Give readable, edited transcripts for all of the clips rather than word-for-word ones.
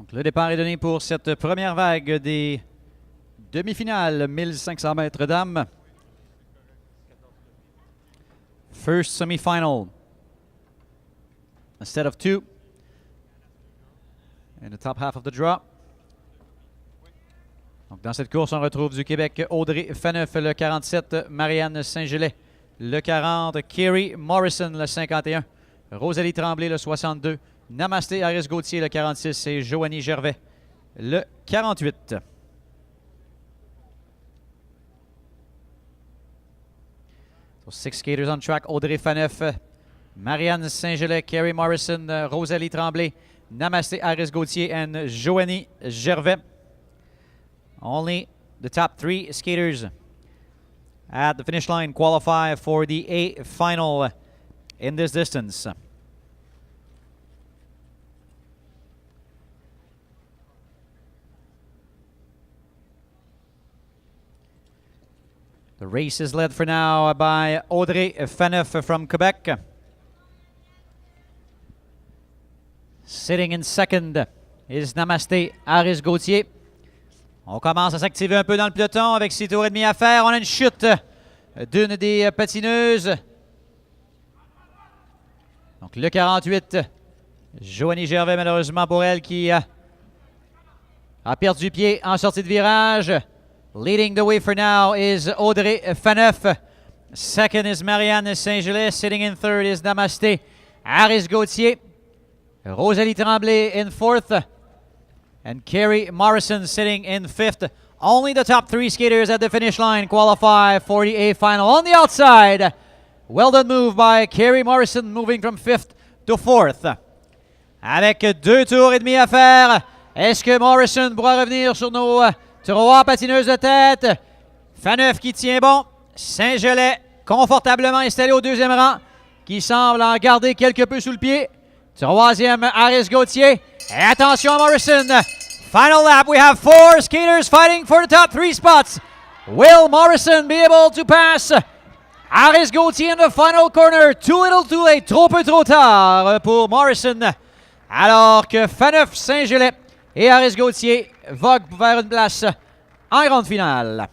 Donc, le départ est donné pour cette première vague des demi-finales 1500 mètres dames. First semi-final. A set of two. In the top half of the draw. Donc, dans cette course, on retrouve du Québec Audrey Phaneuf, le 47, Marianne Saint-Gelais, le 40, Kerry Morrison, le 51, Rosalie Tremblay, le 62, Namasté Harris-Gauthier, le 46 et Joanie Gervais, le 48. So 6 skaters on track, Audrey Phaneuf, Marianne Saint-Gelais, Kerry Morrison, Rosalie Tremblay, Namasté Harris-Gauthier and Joanie Gervais. Only the top 3 skaters at the finish line qualify for the A final in this distance. The race is led for now by Audrey Phaneuf from Quebec. Sitting in second is Namasté Harris-Gauthier. On commence à s'activer un peu dans le peloton avec 6 tours et demi à faire. On a une chute d'une des patineuses. Donc le 48, Joanie Gervais, malheureusement pour elle, qui a perdu pied en sortie de virage. Leading the way for now is Audrey Phaneuf. Second is Marianne Saint-Gelais. Sitting in third is Namasté Harris-Gauthier. Rosalie Tremblay in fourth. And Kerry Morrison sitting in fifth. Only the top 3 skaters at the finish line qualify for the A final. On the outside, well done move by Kerry Morrison, moving from fifth to fourth. Avec 2 tours et demi à faire, est-ce que Morrison pourra revenir sur nos 3 patineuses de tête? Phaneuf qui tient bon. Saint-Gelais confortablement installé au 2e rang, qui semble en garder quelque peu sous le pied. 3e, Harris-Gauthier. Et attention à Morrison. Final lap, we have 4 skaters fighting for the top 3 spots. Will Morrison be able to pass Harris-Gauthier in the final corner? Too little too late, trop peu trop tard pour Morrison. Alors que Phaneuf, Saint-Gelais et Harris-Gauthier voguent vers une place en grande finale.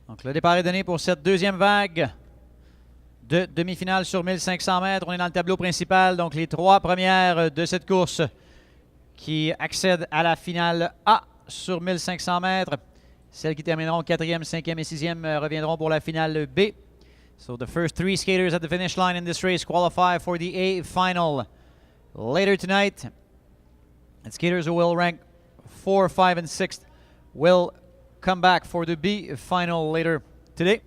Donc, le départ est donné pour cette deuxième vague de demi-finale sur 1500 mètres. On est dans le tableau principal, donc les 3 premières de cette course qui accèdent à la finale A sur 1500 mètres. Celles qui termineront 4e, 5e et 6e reviendront pour la finale B. So the first 3 skaters at the finish line in this race qualify for the A final. Later tonight, and skaters who will rank 4, 5, and 6th will come back for the B final later today.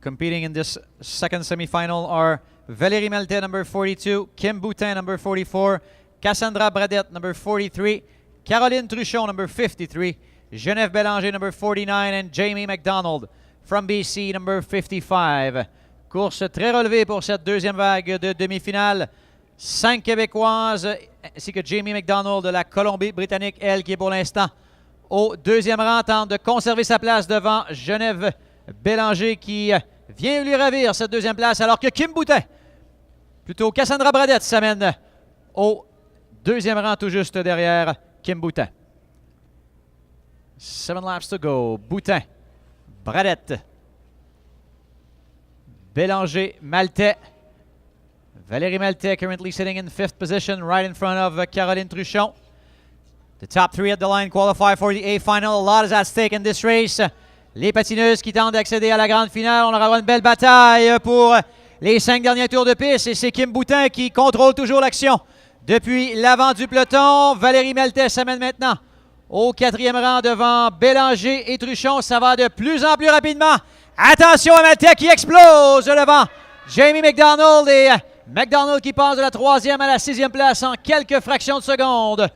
Competing in this second semifinal are Valérie Maltais, number 42, Kim Boutin, number 44, Cassandra Bradette, number 43, Caroline Truchon, number 53, Geneviève Bélanger, number 49, and Jamie McDonald from BC, number 55. Course très relevée pour cette deuxième vague de demi-finale. 5 Québécoises, ainsi que Jamie McDonald de la Colombie-Britannique, elle qui est pour l'instant au deuxième rang tente de conserver sa place devant Genève Bélanger qui vient lui ravir cette deuxième place alors que Kim Boutin, plutôt Cassandra Bradette, s'amène au deuxième rang tout juste derrière Kim Boutin. 7 laps to go. Boutin, Bradette, Bélanger, Maltais. Valérie Maltais currently sitting in 5th position right in front of Caroline Truchon. The top 3 at the line qualify for the A final. A lot is at stake in this race. Les patineuses qui tentent d'accéder à la grande finale. On aura une belle bataille pour les 5 derniers tours de piste. Et c'est Kim Boutin qui contrôle toujours l'action. Depuis l'avant du peloton, Valérie Maltais s'amène maintenant au 4e rang devant Bélanger et Truchon. Ça va de plus en plus rapidement. Attention à Maltais qui explose devant Jamie McDonald. Et McDonald qui passe de la 3e à la 6e place en quelques fractions de seconde.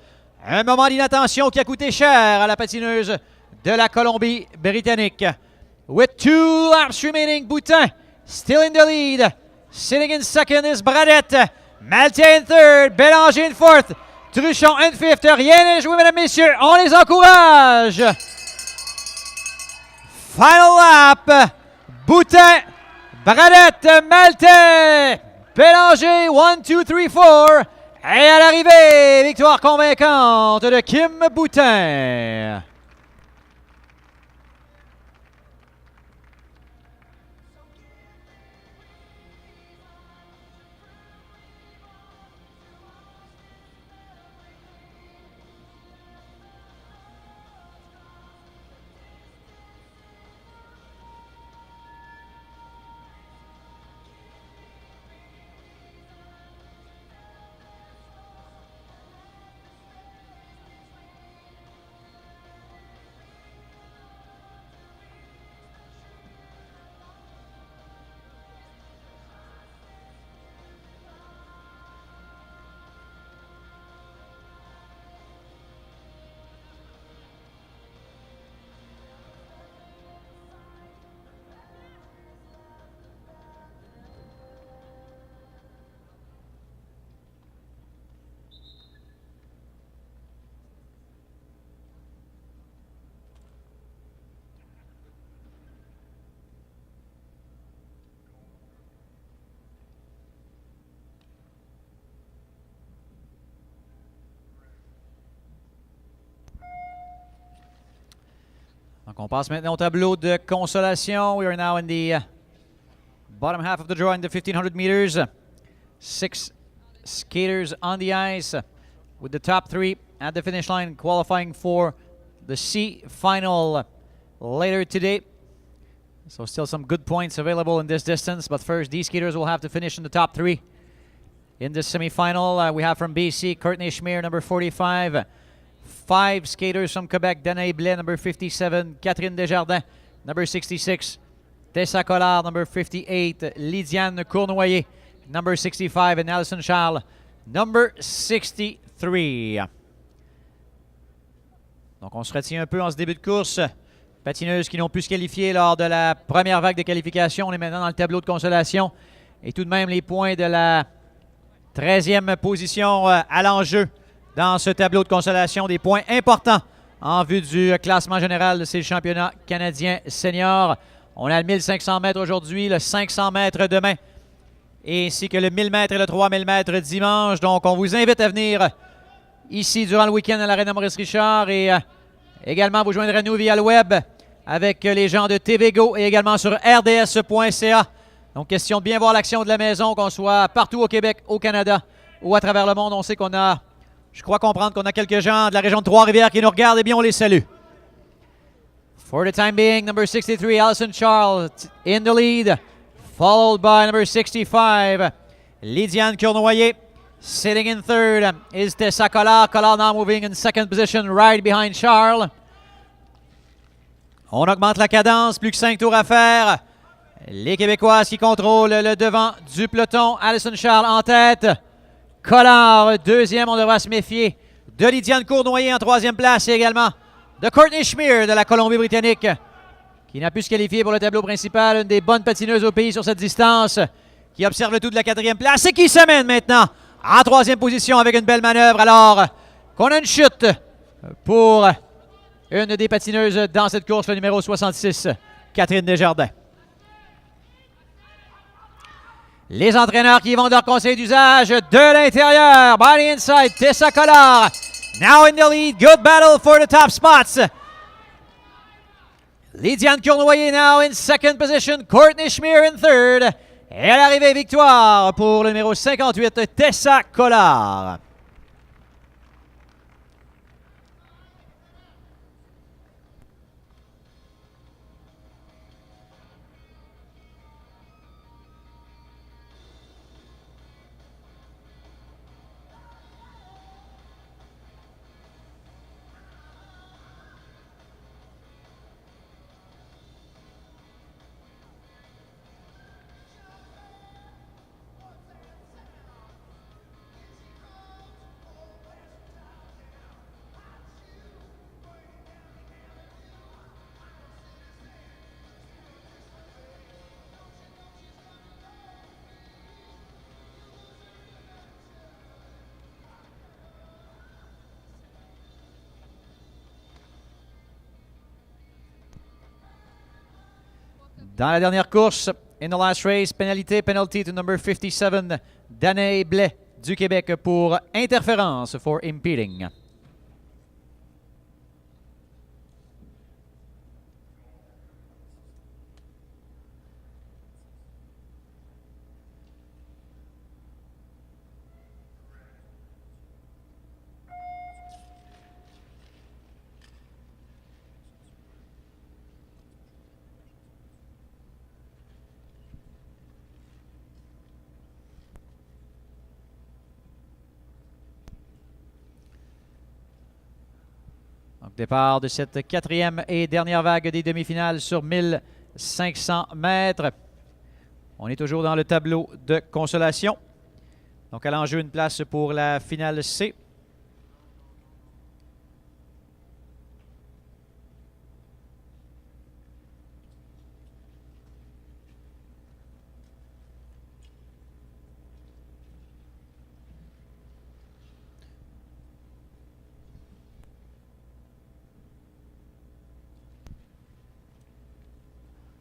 Un moment d'inattention qui a coûté cher à la patineuse de la Colombie-Britannique. With 2 laps remaining, Boutin still in the lead. Sitting in second is Bradette. Maltais in third. Bélanger in fourth. Truchon in fifth. Rien n'est joué, mesdames, messieurs. On les encourage. Final lap. Boutin, Bradette, Maltais, Bélanger, 1, 2, 3, 4. Et à l'arrivée, victoire convaincante de Kim Boutin. Donc, on passe maintenant au tableau de consolation. We are now in the bottom half of the draw in the 1,500 meters. 6 skaters on the ice with the top 3 at the finish line qualifying for the C final later today. So still some good points available in this distance. But first, these skaters will have to finish in the top 3. In the semifinal, we have from BC, Courtney Schmier, number 45. 5 skaters from Quebec, Danae Blais, number 57. Catherine Desjardins, number 66. Tessa Collard, number 58. Lydiane Cournoyer, number 65. And Alison Charles, number 63. Donc, on se retient un peu en ce début de course. Patineuses qui n'ont pu se qualifier lors de la première vague de qualification. On est maintenant dans le tableau de consolation. Et tout de même, les points de la 13e position à l'enjeu dans ce tableau de consolation. Des points importants en vue du classement général de ces championnats canadiens seniors. On a le 1500 mètres aujourd'hui, le 500 mètres demain, ainsi que le 1000 mètres et le 3000 mètres dimanche. Donc, on vous invite à venir ici durant le week-end à l'Arena Maurice-Richard et également vous joindre à nous via le web avec les gens de TVGO et également sur rds.ca. Donc, question de bien voir l'action de la maison, qu'on soit partout au Québec, au Canada ou à travers le monde. On sait qu'on a, je crois comprendre qu'on a quelques gens de la région de Trois-Rivières qui nous regardent. Eh bien, on les salue. For the time being, number 63, Alison Charles in the lead, followed by number 65, Lydiane Cournoyer. Sitting in third is Tessa Collard. Collard now moving in second position right behind Charles. On augmente la cadence, plus que 5 tours à faire. Les Québécoises qui contrôlent le devant du peloton. Alison Charles en tête. Collard, deuxième, on devra se méfier de Lydiane Cournoyer en troisième place et également de Courtney Schmier de la Colombie-Britannique qui n'a pu se qualifier pour le tableau principal. Une des bonnes patineuses au pays sur cette distance qui observe le tout de la quatrième place et qui s'amène maintenant en troisième position avec une belle manœuvre alors qu'on a une chute pour une des patineuses dans cette course, le numéro 66, Catherine Desjardins. Les entraîneurs qui vont de leur conseil d'usage de l'intérieur. By the inside, Tessa Collard. Now in the lead. Good battle for the top spots. Lydiane Cournoyer now in second position. Courtney Schmier in third. Et à l'arrivée, victoire pour le numéro 58, Tessa Collard. Dans la dernière course, in the last race, penalty to number 57, Danae Blais du Québec pour interférence for impeding. Donc, départ de cette quatrième et dernière vague des demi-finales sur 1500 mètres. On est toujours dans le tableau de consolation. Donc, à l'enjeu, une place pour la finale C.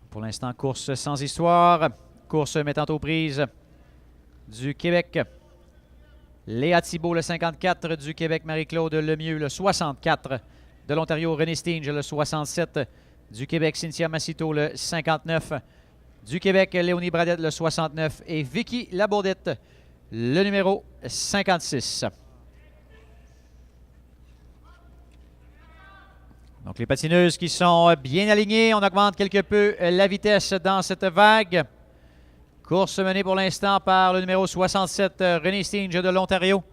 Pour l'instant, course sans histoire. Course mettant aux prises du Québec. Léa Thibault, le 54 du Québec. Marie-Claude Lemieux, le 64 de l'Ontario. René Stinge, le 67 du Québec. Cynthia Massito, le 59 du Québec. Léonie Bradette, le 69. Et Vicky Labourdette, le numéro 56. Donc, les patineuses qui sont bien alignées. On augmente quelque peu la vitesse dans cette vague. Course menée pour l'instant par le numéro 67, René Stinge de l'Ontario.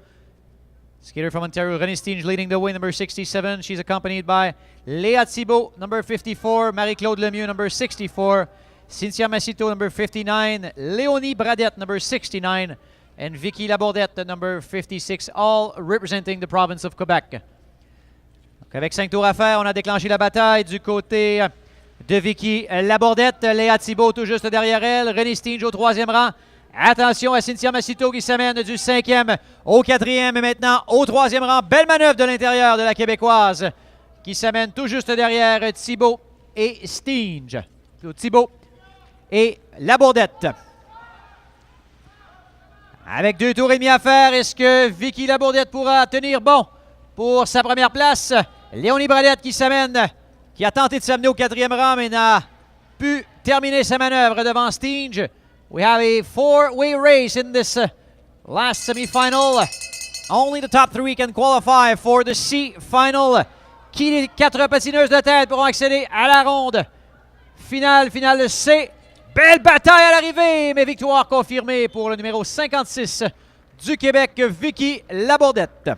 Skater from Ontario, René Stinge leading the way, number 67. She's accompanied by Léa Thibault, number 54. Marie-Claude Lemieux, number 64. Cynthia Massito, number 59. Léonie Bradette, number 69. And Vicky Labourdette, number 56, all representing the province of Quebec. Avec 5 tours à faire, on a déclenché la bataille du côté de Vicky Labourdette. Léa Thibault tout juste derrière elle. René Stinge au 3e rang. Attention à Cynthia Massito qui s'amène du 5e au 4e et maintenant au 3e rang. Belle manœuvre de l'intérieur de la Québécoise qui s'amène tout juste derrière Thibault et Stinge. Thibault et Labourdette. Avec 2 tours et demi à faire, est-ce que Vicky Labourdette pourra tenir bon pour sa première place? Léonie Bradette qui s'amène, qui a tenté de s'amener au 4e rang, mais n'a pu terminer sa manœuvre devant Stinge. We have a 4-way race in this last semi-final. Only the top 3 can qualify for the C final. Qui les 4 patineuses de tête pourront accéder à la ronde finale C. Belle bataille à l'arrivée, mais victoire confirmée pour le numéro 56 du Québec, Vicky Labourdette.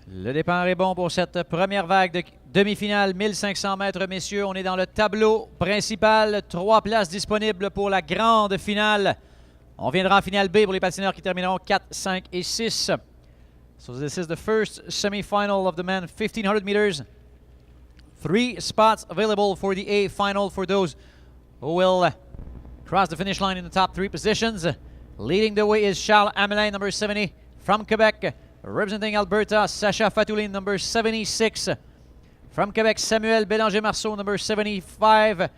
Le départ est bon pour cette première vague de demi-finale 1500 mètres, messieurs. On est dans le tableau principal. 3 places disponibles pour la grande finale. On viendra en finale B pour les patineurs qui termineront 4, 5 et 6. So this is the first semi-final of the men 1500 meters. 3 spots available for the A final for those who will cross the finish line in the top 3 positions. Leading the way is Charles Hamelin, number 70 from Quebec. Representing Alberta, Sacha Fatoulin, number 76. From Quebec, Samuel Bélanger-Marceau, number 75.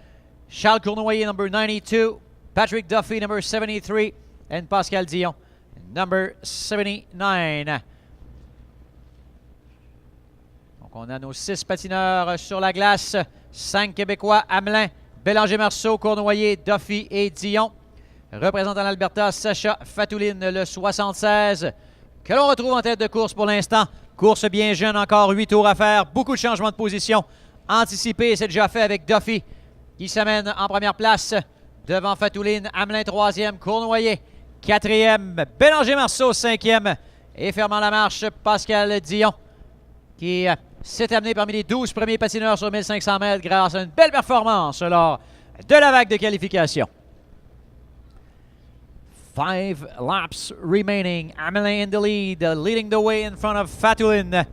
Charles Cournoyer, number 92. Patrick Duffy, number 73. And Pascal Dion, number 79. Donc, on a nos 6 patineurs sur la glace. 5 Québécois, Hamelin, Bélanger-Marceau, Cournoyer, Duffy et Dion. Représentant l'Alberta, Sacha Fatoulin, le 76. Que l'on retrouve en tête de course pour l'instant. Course bien jeune, encore 8 tours à faire. Beaucoup de changements de position anticipés. C'est déjà fait avec Duffy qui s'amène en première place devant Fatoulin. Hamelin 3e, Cournoyer 4e, Bélanger-Marceau 5e. Et fermant la marche, Pascal Dion qui s'est amené parmi les 12 premiers patineurs sur 1500 mètres grâce à une belle performance lors de la vague de qualification. 5 laps remaining. Hamelin in the lead, leading the way in front of Fatoulin,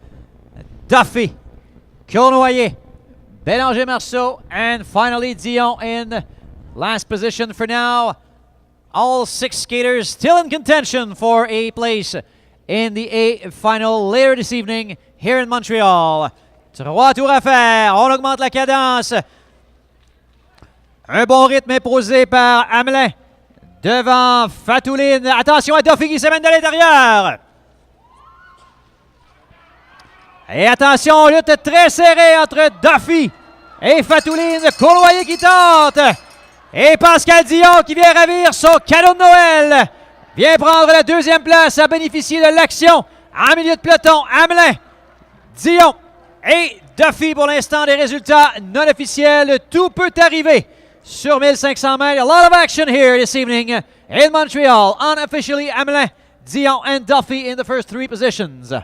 Duffy, Cournoyer, Bélanger-Marceau, and finally Dion in last position for now. All 6 skaters still in contention for a place in the A final later this evening here in Montreal. 3 tours à faire. On augmente la cadence. Un bon rythme imposé par Hamelin. Devant Fatoulin. Attention à Duffy qui s'amène de l'intérieur. Et attention, lutte très serrée entre Duffy et Fatoulin. Cournoyer qui tente. Et Pascal Dion qui vient ravir son cadeau de Noël. Vient prendre la 2e place à bénéficier de l'action en milieu de peloton. Hamelin, Dion et Duffy pour l'instant des résultats non officiels. Tout peut arriver. Sur 1500 mètres, a lot of action here this evening in Montreal. Unofficially, Hamelin, Dion, and Duffy in the first 3 positions.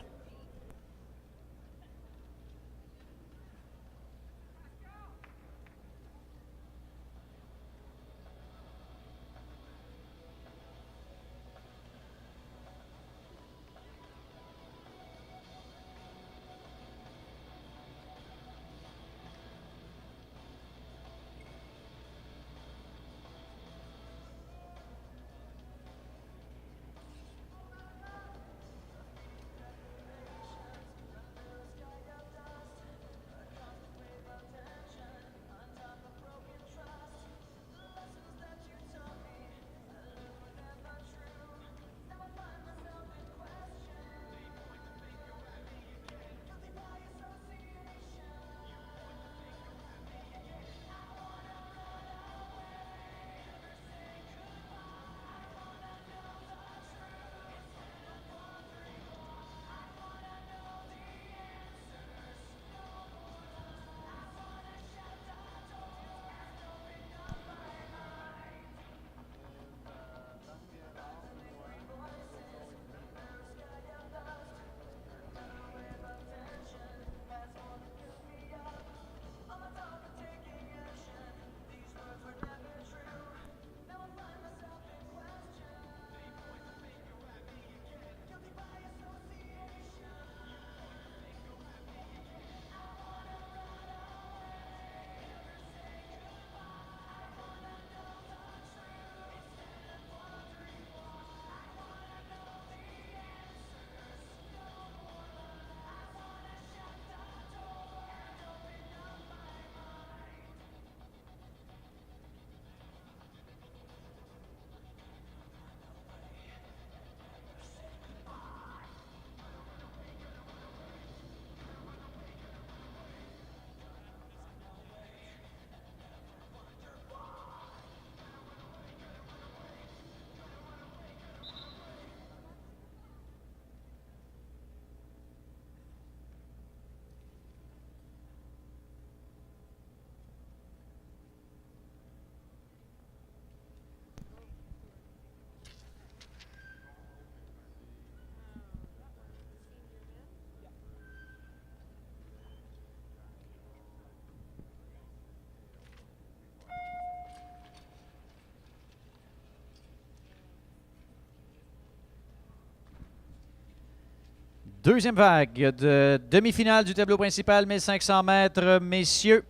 Deuxième vague de demi-finale du tableau principal, 1500 mètres, messieurs.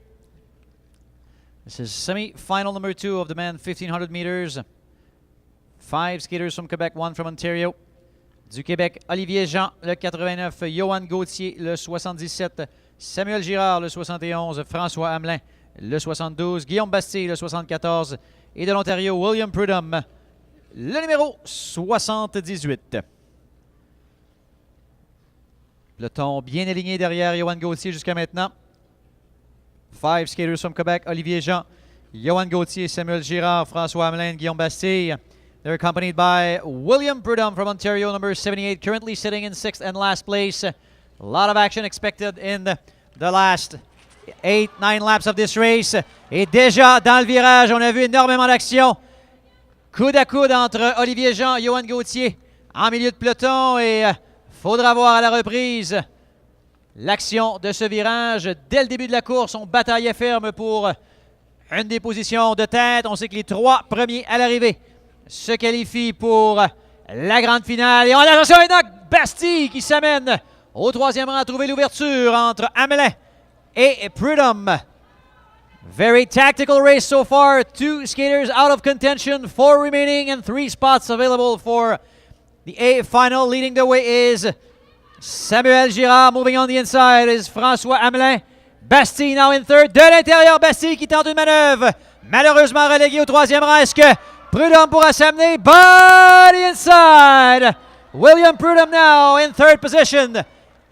This is semi-final number 2 of the men 1500 meters. 5 skaters from Quebec, 1 from Ontario. Du Québec, Olivier Jean, le 89, Johan Gauthier, le 77, Samuel Girard, le 71, François Hamelin, le 72, Guillaume Bastille, le 74, et de l'Ontario, William Prudhomme, le numéro 78. Peloton bien aligné derrière Johan Gauthier jusqu'à maintenant. 5 skaters from Quebec, Olivier Jean, Johan Gauthier, Samuel Girard, François Hamelin, Guillaume Bastille. They're accompanied by William Prudhomme from Ontario, number 78, currently sitting in 6th and last place. A lot of action expected in the last 8-9 laps of this race. Et déjà, dans le virage, on a vu énormément d'action. Coude à coude entre Olivier Jean et Johan Gauthier en milieu de peloton. Et faudra voir à la reprise l'action de ce virage. Dès le début de la course, on bataillait ferme pour une des positions de tête. On sait que les 3 premiers à l'arrivée se qualifient pour la grande finale. Et on a attention maintenant Bastille qui s'amène au 3e rang à trouver l'ouverture entre Hamelin et Prudhomme. Very tactical race so far. 2 skaters out of contention, 4 remaining and 3 spots available for the A final. Leading the way is Samuel Girard. Moving on the inside is François Hamelin. Bastille now in 3rd. De l'intérieur, Bastille qui tente une manœuvre. Malheureusement relégué au 3e rang. Est-ce que Prudhomme pourra s'amener? Body inside. William Prudhomme now in 3rd position.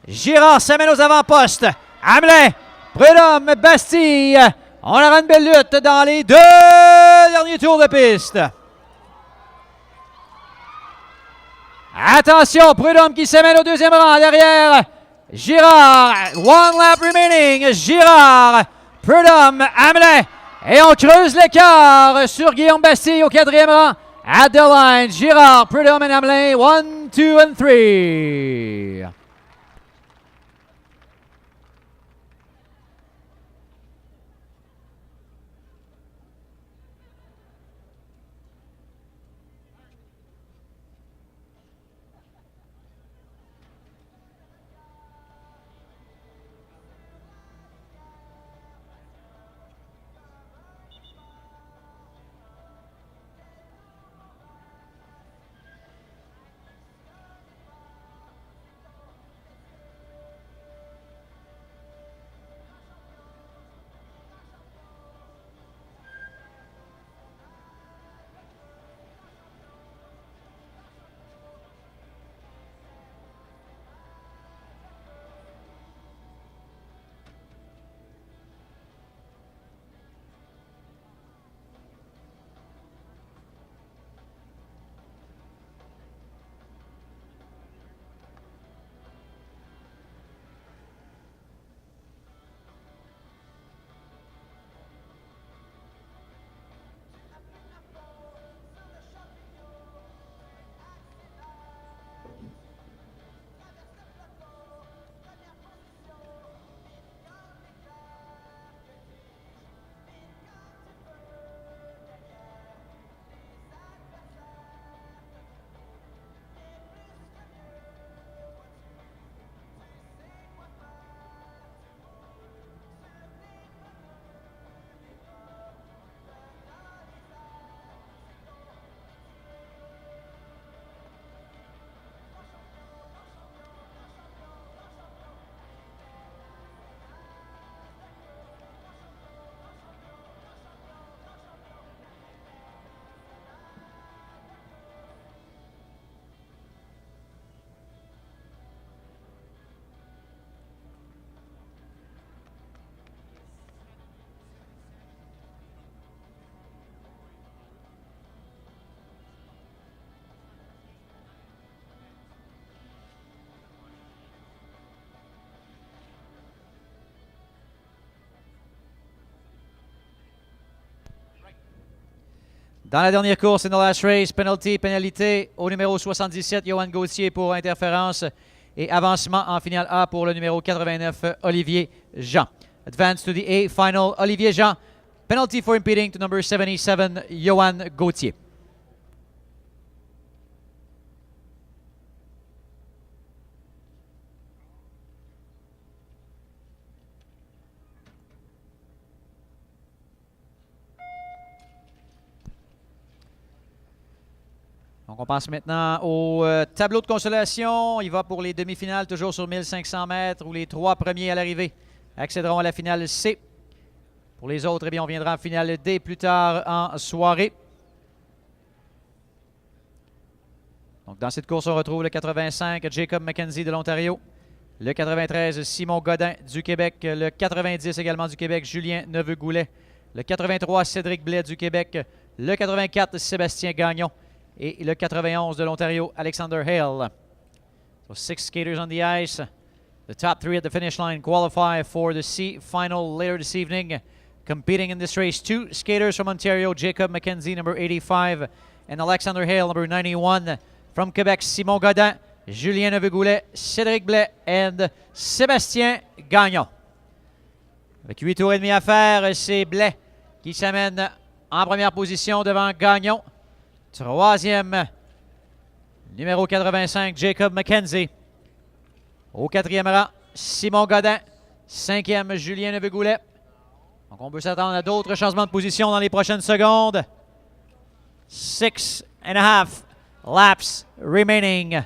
Girard s'amène aux avant-postes. Hamelin, Prudhomme, Bastille. On aura une belle lutte dans les 2 derniers tours de piste. Attention, Prudhomme qui s'amène au 2e rang derrière Girard. 1 lap remaining. Girard, Prudhomme, Hamelin. Et on creuse l'écart sur Guillaume Bastille au 4e rang. At the line, Girard, Prudhomme and Hamelin, 1, 2 and 3. Dans la dernière course, in the last race, pénalité au numéro 77, Johan Gauthier pour interférence et avancement en finale A pour le numéro 89, Olivier Jean. Advance to the A final, Olivier Jean. Penalty for impeding to number 77, Johan Gauthier. Donc, on passe maintenant au tableau de consolation. Il va pour les demi-finales, toujours sur 1500 mètres, où les 3 premiers à l'arrivée accéderont à la finale C. Pour les autres, eh bien, on viendra en finale D plus tard en soirée. Donc, dans cette course, on retrouve le 85, Jacob McKenzie de l'Ontario. Le 93, Simon Godin du Québec. Le 90 également du Québec, Julien Neveu-Goulet. Le 83, Cédric Blais du Québec. Le 84, Sébastien Gagnon. Et le 91 de l'Ontario, Alexander Hale. So 6 skaters on the ice. The top 3 at the finish line qualify for the C final later this evening. Competing in this race, 2 skaters from Ontario, Jacob McKenzie, number 85, and Alexander Hale, number 91. From Quebec, Simon Godin, Julien Neveu-Goulet, Cédric Blais, and Sébastien Gagnon. Avec 8 tours et demi à faire, c'est Blais qui s'amène en première position devant Gagnon. Troisième, numéro 85, Jacob McKenzie. Au 4e rang, Simon Godin. 5e, Julien Neveu-Goulet. Donc, on peut s'attendre à d'autres changements de position dans les prochaines secondes. 6.5 laps remaining.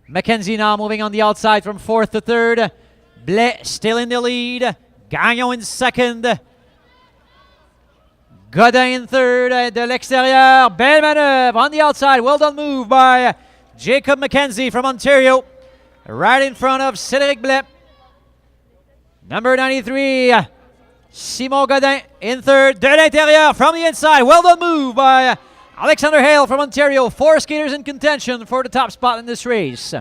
McKenzie now moving on the outside from 4th to 3rd. Blais still in the lead. Gagnon in 2nd. Godin in 3rd. De l'extérieur, belle manœuvre on the outside. Well done move by Jacob McKenzie from Ontario. Right in front of Cédric Blais. Number 93, Simon Godin in 3rd. De l'intérieur, from the inside. Well done move by Alexander Hale from Ontario. 4 skaters in contention for the top spot in this race.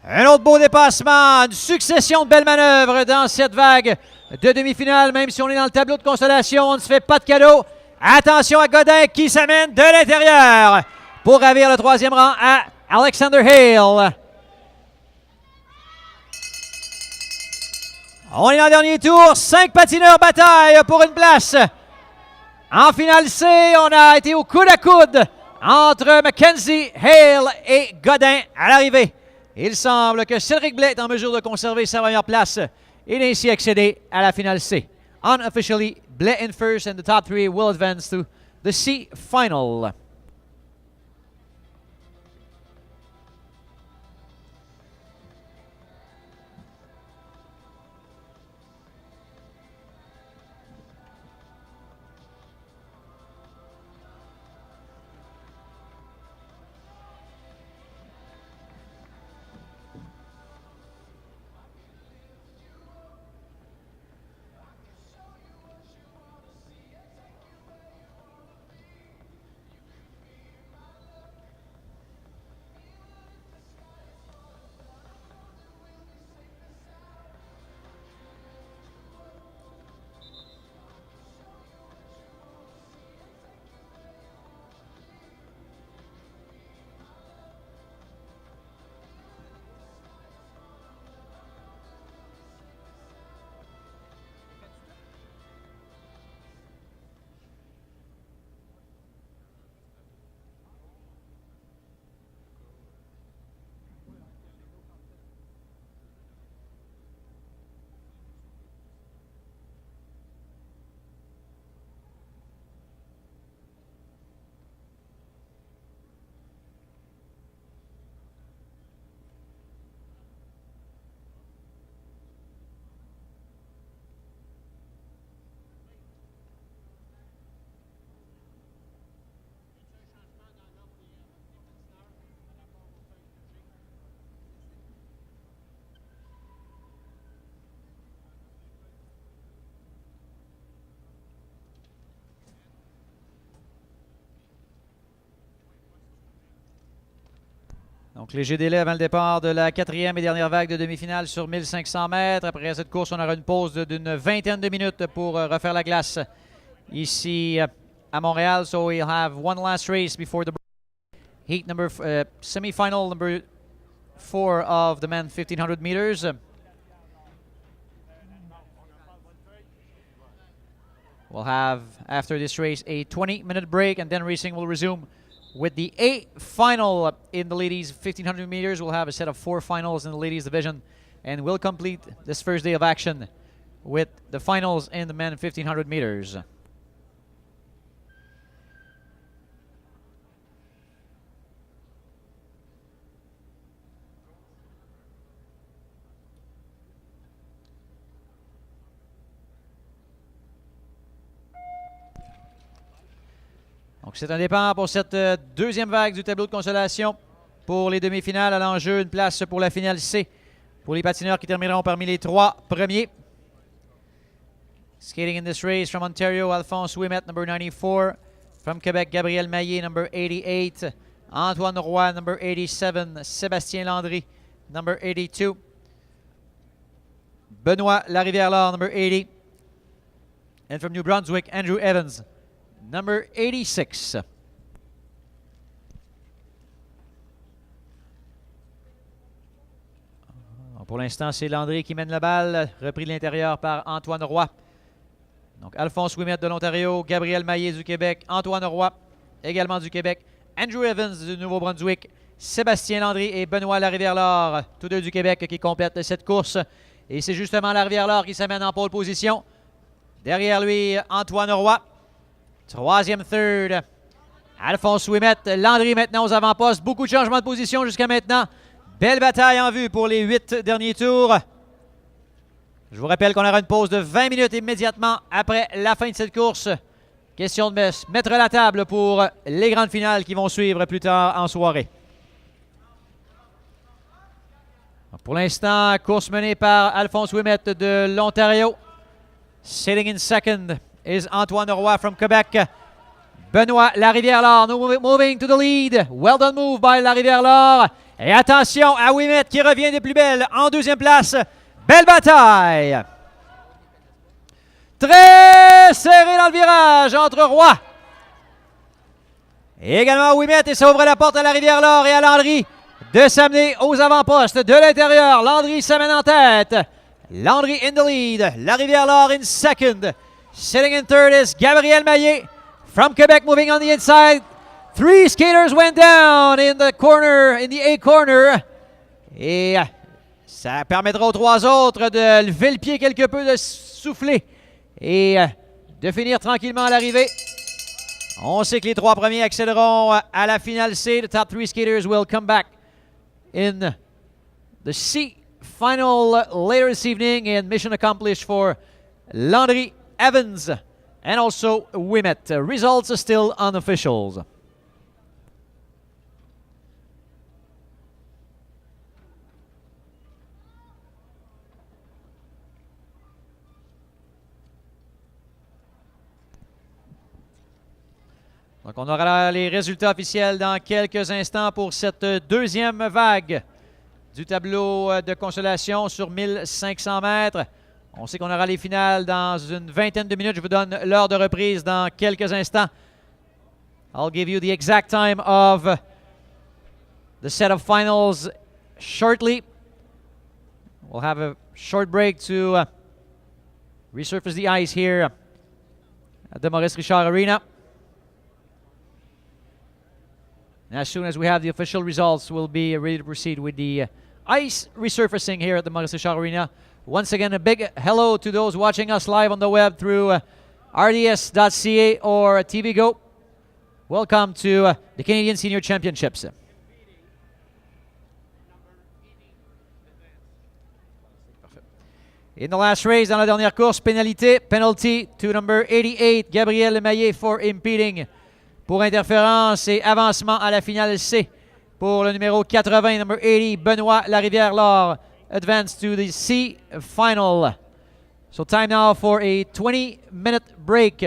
Un autre beau dépassement, une succession de belles manœuvres dans cette vague de demi-finale. Même si on est dans le tableau de consolation, on ne se fait pas de cadeau. Attention à Godin qui s'amène de l'intérieur pour ravir le 3e rang à Alexander Hale. On est dans le dernier tour. 5 patineurs bataille pour une place. En finale C, on a été au coude à coude entre McKenzie, Hale et Godin à l'arrivée. Il semble que Cédric Blais est en mesure de conserver sa première place et ainsi accéder à la finale C. Unofficially, Blais in first and the top 3 will advance to the C final. Donc, léger délai avant le départ de la 4e et dernière vague de demi-finale sur 1500 mètres. Après cette course, on aura une pause d'une vingtaine de minutes pour refaire la glace ici à Montréal. So we'll have one last race before the heat number, semi-final number 4 of the men 1500 meters. We'll have, after this race, a 20-minute break, and then racing will resume with the A final in the ladies 1500 meters. We'll have a set of 4 finals in the ladies division, and we'll complete this first day of action with the finals in the men 1500 meters. Donc, c'est un départ pour cette deuxième vague du tableau de consolation pour les demi-finales. À l'enjeu, une place pour la finale C pour les patineurs qui termineront parmi les 3 premiers. Skating in this race from Ontario, Alphonse Ouimet, number 94. From Quebec, Gabriel Maillet, number 88. Antoine Roy, number 87. Sébastien Landry, number 82. Benoît Larivière-Laure, number 80. And from New Brunswick, Andrew Evans, number 86. Pour l'instant, c'est Landry qui mène la balle, repris de l'intérieur par Antoine Roy. Donc, Alphonse Ouimet de l'Ontario, Gabriel Maillet du Québec, Antoine Roy également du Québec, Andrew Evans du Nouveau-Brunswick, Sébastien Landry et Benoît Larivière-Laure, tous deux du Québec, qui complètent cette course. Et c'est justement Larivière-Laure qui s'amène en pole position. Derrière lui, Antoine Roy. Troisième third, Alphonse Ouimet. Landry maintenant aux avant-postes. Beaucoup de changements de position jusqu'à maintenant. Belle bataille en vue pour les 8 derniers tours. Je vous rappelle qu'on aura une pause de 20 minutes immédiatement après la fin de cette course. Question de mettre la table pour les grandes finales qui vont suivre plus tard en soirée. Pour l'instant, course menée par Alphonse Ouimet de l'Ontario. Sitting in second is Antoine Roy from Quebec. Benoît Larivière-Laure moving to the lead. Well done move by Larivière-Laure. Et attention à Ouimet qui revient des plus belles en deuxième place. Belle bataille. Très serré dans le virage entre Roy et également Ouimet. Et ça ouvre la porte à Larivière-Laure et à Landry de s'amener aux avant-postes de l'intérieur. Landry s'amène en tête. Landry in the lead. Larivière-Laure in second. Sitting in third is Gabriel Maillet from Quebec moving on the inside. 3 skaters went down in the corner, in the A corner. Et ça permettra aux 3 autres de lever le pied quelque peu, de souffler et de finir tranquillement à l'arrivée. On sait que les 3 premiers accéderont à la finale C. The top 3 skaters will come back in the C final later this evening, and mission accomplished for Landry, Evans, and also Ouimet. Results are still unofficials. Donc, on aura les résultats officiels dans quelques instants pour cette deuxième vague du tableau de consolation sur 1500 mètres. On sait qu'on aura les finales dans une vingtaine de minutes. Je vous donne l'heure de reprise dans quelques instants. I'll give you the exact time of the set of finals shortly. We'll have a short break to resurface the ice here at the Maurice Richard Arena. And as soon as we have the official results, we'll be ready to proceed with the ice resurfacing here at the Maurice Richard Arena. Once again, a big hello to those watching us live on the web through rds.ca or TV Go. Welcome to the Canadian Senior Championships. In the last race, dans la dernière course, penalty to number 88, Gabriel Maillet, for impeding. Pour interférence et avancement à la finale C. Pour le numéro 80, number 80, Benoît Larivière-Laure, advance to the C final. So time now for a 20-minute break.